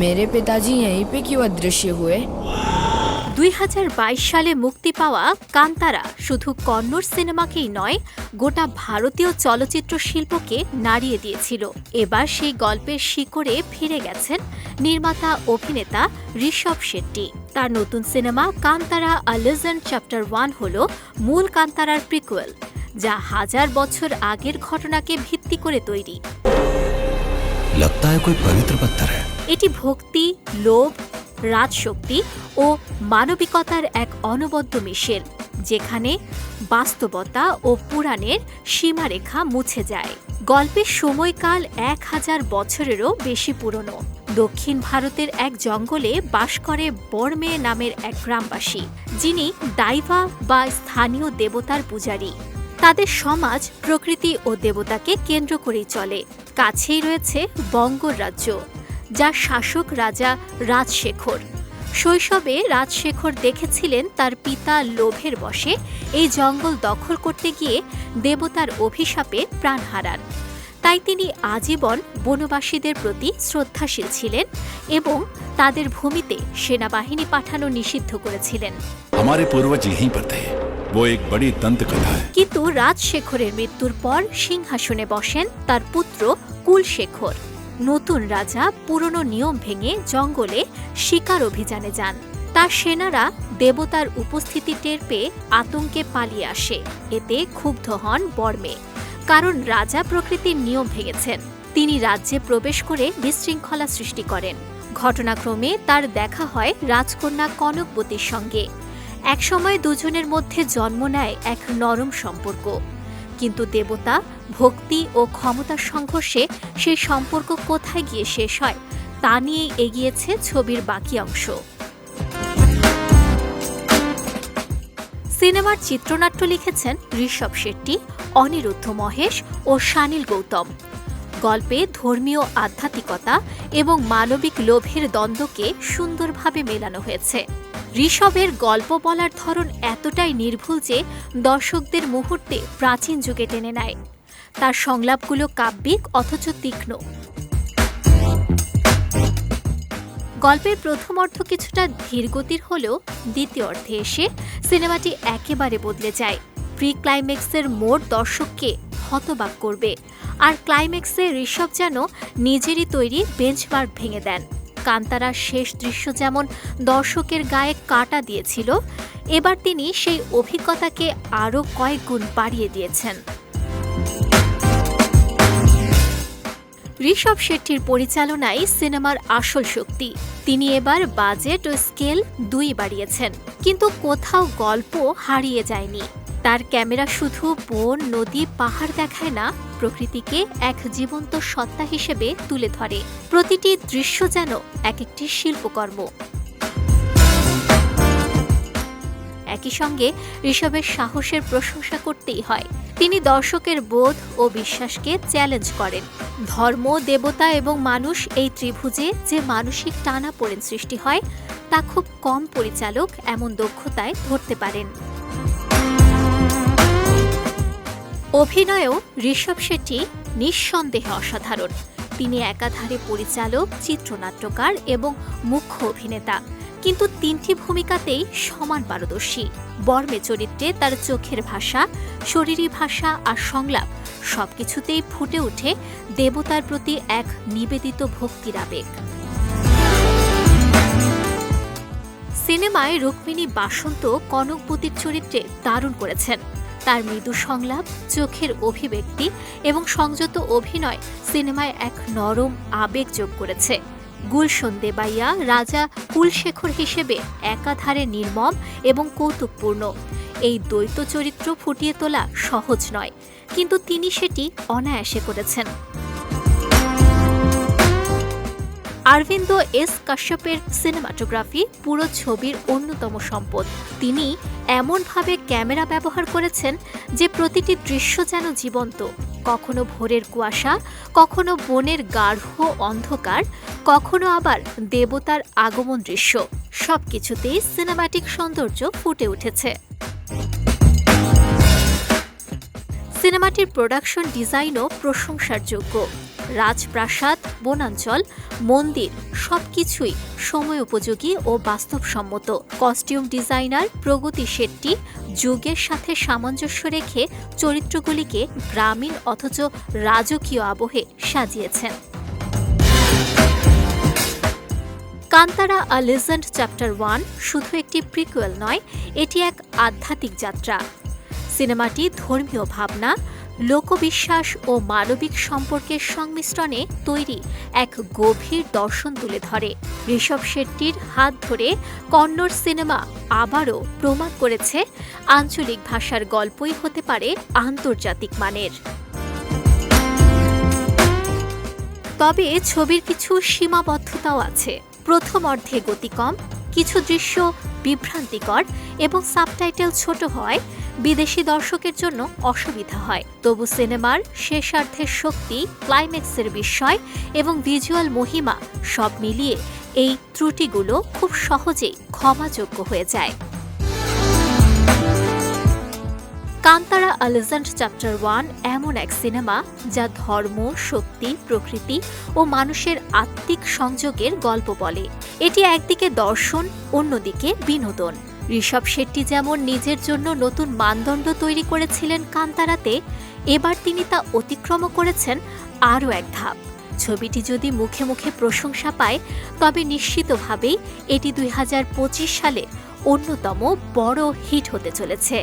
मेरे पिताजी यहीं पे क्यों अदृश्य हुए? 2022 সালে মুক্তি পাওয়া কান্তারা শুধু কন্নড় সিনেমাকেই নয়, গোটা ভারতীয় চলচ্চিত্র শিল্পকে নাড়িয়ে দিয়েছিল। এবার সেই গল্পের শিকড়ে ফিরে গেছেন নির্মাতা অভিনেতা ঋষভ শেট্টি। তার নতুন সিনেমা কান্তারা আ লেজেন্ড চ্যাপ্টার 1 হল মূল কান্তারার প্রিকুয়েল, যা হাজার বছর আগের ঘটনাকে ভিত্তি করে তৈরি। लगता है कोई पवित्र पत्थर है। এটি ভক্তি, লোভ, রাজশক্তি ও মানবিকতার এক অনবদ্য মিশেল, যেখানে বাস্তবতা ও পুরাণের সীমারেখা মুছে যায়। গল্পের সময়কাল 1000 বছরেরও বেশি পুরনো। দক্ষিণ ভারতের এক জঙ্গলে বাস করে বর্মে নামের এক গ্রামবাসী, যিনি দাইভা বা স্থানীয় দেবতার পূজারী। তাদের সমাজ প্রকৃতি ও দেবতাকে কেন্দ্র করেই চলে। কাছেই রয়েছে বঙ্গর রাজ্য, যার শাসক রাজা রাজশেখর। শৈশবে রাজশেখর দেখেছিলেন তার পিতা লোভের বশে এই জঙ্গল দখল করতে গিয়ে দেবতার অভিশাপে প্রাণ হারান। তাই তিনি আজীবন বনবাসীদের প্রতি শ্রদ্ধাশীল ছিলেন এবং তাদের ভূমিতে সেনাবাহিনী পাঠানো নিষিদ্ধ করেছিলেন। हमारे पूर्वज यहीं पर थे। वो एक बड़ी दंत कथा है। কিন্তু রাজশেখরের মৃত্যুর পর সিংহাসনে বসেন তার পুত্র কুলশেখর। নতুন রাজা পুরনো নিয়ম ভেঙে জঙ্গলে শিকার অভিযানে যান। তার সেনারা দেবতার উপস্থিতি টের পেয়ে আতঙ্কে পালিয়ে আসে। এতে ক্ষুব্ধ হন বর্মে, কারণ রাজা প্রকৃতির নিয়ম ভেঙেছেন। তিনি রাজ্যে প্রবেশ করে বিশৃঙ্খলা সৃষ্টি করেন। ঘটনাক্রমে তার দেখা হয় রাজকন্যা কনকবতীর সঙ্গে। একসময় দুজনের মধ্যে জন্ম নেয় এক নরম সম্পর্ক, কিন্তু দেবতা, ভক্তি ও ক্ষমতার সংঘর্ষে সেই সম্পর্ক কোথায় গিয়ে শেষ হয় তা নিয়েই এগিয়েছে ছবির বাকি অংশ। সিনেমার চিত্রনাট্য লিখেছেন ঋষভ শেট্টি, অনিরুদ্ধ মহেশ ও সানিল গৌতম। গল্পে ধর্মীয় আধ্যাত্মিকতা এবং মানবিক লোভের দ্বন্দ্বকে সুন্দরভাবে মেলানো হয়েছে। ঋষভের গল্প বলার ধরন এতটাই নির্ভুল যে দর্শকদের মুহূর্তে প্রাচীন যুগে টেনে নেয়। তার সংলাপগুলো কাব্যিক অথচ তীক্ষ্ণ। গল্পের প্রথম অর্ধ কিছুটা ধীরগতির হলেও দ্বিতীয় অর্ধে এসে সিনেমাটি একেবারে বদলে যায়। প্রি ক্লাইম্যাক্সের মোড় দর্শককে হতবাক করবে, আর ক্লাইম্যাক্সে ঋষভ যেন নিজেরই তৈরি বেঞ্চমার্ক ভেঙে দেন। কান্তারার শেষ দৃশ্য যেমন দর্শকের গায়ে কাঁটা দিয়েছিল, এবার তিনি সেই অভিজ্ঞতাকে আরও কয়েক গুণ বাড়িয়ে দিয়েছেন। ঋষভ শেট্টির পরিচালনায় সিনেমার আসল শক্তি। তিনি এবার বাজেট ও স্কেল দুই বাড়িয়েছেন, কিন্তু কোথাও গল্প হারিয়ে যায়নি। তার ক্যামেরা শুধু বন, নদী, পাহাড় দেখায় না, প্রকৃতিকে এক জীবন্ত সত্তা হিসেবে তুলে ধরে। প্রতিটি দৃশ্য যেন এক একটি শিল্পকর্ম। একই সঙ্গে ঋষভের সাহসের প্রশংসা করতেই হয়। তিনি দর্শকের বোধ ও বিশ্বাসকে চ্যালেঞ্জ করেন। ধর্ম, দেবতা এবং মানুষ এই ত্রিভুজে যে মানসিক টানাপোড়েন সৃষ্টি হয় তা খুব কম পরিচালক এমন দক্ষতায় ধরতে পারেন। অভিনয়েও ঋষভ শেট্টি নিঃসন্দেহে অসাধারণ। তিনি একাধারে পরিচালক, চিত্রনাট্যকার এবং মুখ্য অভিনেতা, কিন্তু তিনটি ভূমিকাতেই সমান পারদর্শী। বর্মে চরিত্রে তার চোখের ভাষা, শরীরী ভাষা আর সংলাপ সবকিছুতেই ফুটে ওঠে দেবতার প্রতি এক নিবেদিত ভক্তির আবেগ। সিনেমায় রুক্মিণী বাসন্ত কনকবতীর চরিত্রে দারুণ করেছেন। তার মৃদু সংলাপ, চোখের অভিব্যক্তি এবং সংযত অভিনয় সিনেমায় এক নরম আবেগ যোগ করেছে। গুলশন দেবাইয়া রাজা কুলশেখর হিসেবে একাধারে নির্মম এবং কৌতুকপূর্ণ। এই দ্বৈত চরিত্র ফুটিয়ে তোলা সহজ নয়, কিন্তু তিনি সেটি অনায়াসে করেছেন। অরবিন্দ এস কাশ্যপের সিনেমাটোগ্রাফি পুরো ছবির অন্যতম সম্পদ। তিনি এমনভাবে ক্যামেরা ব্যবহার করেছেন যে প্রতিটি দৃশ্য যেন জীবন্ত। কখনো ভোরের কুয়াশা, কখনো বনের গাঢ় অন্ধকার, কখনো আবার দেবতার আগমন দৃশ্য, সবকিছুতেই সিনেম্যাটিক সৌন্দর্য ফুটে উঠেছে। সিনেমাটির প্রোডাকশন ডিজাইনও প্রশংসার যোগ্য। রাজপ্রাসাদ, বনাঞ্চল, মন্দির সবকিছুই সময় উপযোগী ও বাস্তবসম্মত। কস্টিউম ডিজাইনার প্রগতি শেট্টি যুগের সাথে সামঞ্জস্য রেখে চরিত্রগুলিকে গ্রামীণ অথচ রাজকীয় আবহে সাজিয়েছেন। কান্তারা আ লেজেন্ড চ্যাপ্টার 1 শুধু একটি প্রিকুয়েল নয়, এটি এক আধ্যাত্মিক যাত্রা। সিনেমাটি ধর্মীয় ভাবনা, লোকবিশ্বাস ও মানবিক সম্পর্কের সংমিশ্রণে তৈরি এক গভীর দর্শন তুলে ধরে। ঋষভ শেট্টির হাত ধরে কন্নড় সিনেমা আবারও প্রমাণ করেছে আঞ্চলিক ভাষার গল্পই হতে পারে আন্তর্জাতিক মানের। তবে ছবির কিছু সীমাবদ্ধতাও আছে। প্রথম অর্ধে গতি কম, কিছু দৃশ্য বিভ্রান্তিকর এবং সাবটাইটেল ছোট হয় বিদেশি দর্শকের জন্য অসুবিধা হয়। তবু সিনেমার শেষার্ধের শক্তি, ক্লাইম্যাক্সের বিস্ময় এবং ভিজুয়াল মহিমা সব মিলিয়ে এই ত্রুটিগুলো খুব সহজেই ক্ষমাযোগ্য হয়ে যায়। কান্তারা আ লেজেন্ড চ্যাপ্টার 1 এমন এক সিনেমা যা ধর্ম, শক্তি, প্রকৃতি ও মানুষের আত্মিক সংযোগের গল্প বলে। এটি একদিকে দর্শন, অন্যদিকে বিনোদন। ঋষভ শেট্টি যেমন নিজের জন্য নতুন মানদণ্ড তৈরি করেছিলেন কান্তারাতে, এবার তিনি তা অতিক্রম করেছেন আরও এক ধাপ। ছবিটি যদি মুখে মুখে প্রশংসা পায়, তবে নিশ্চিতভাবেই এটি 2025 সালে অন্যতম বড় হিট হতে চলেছে।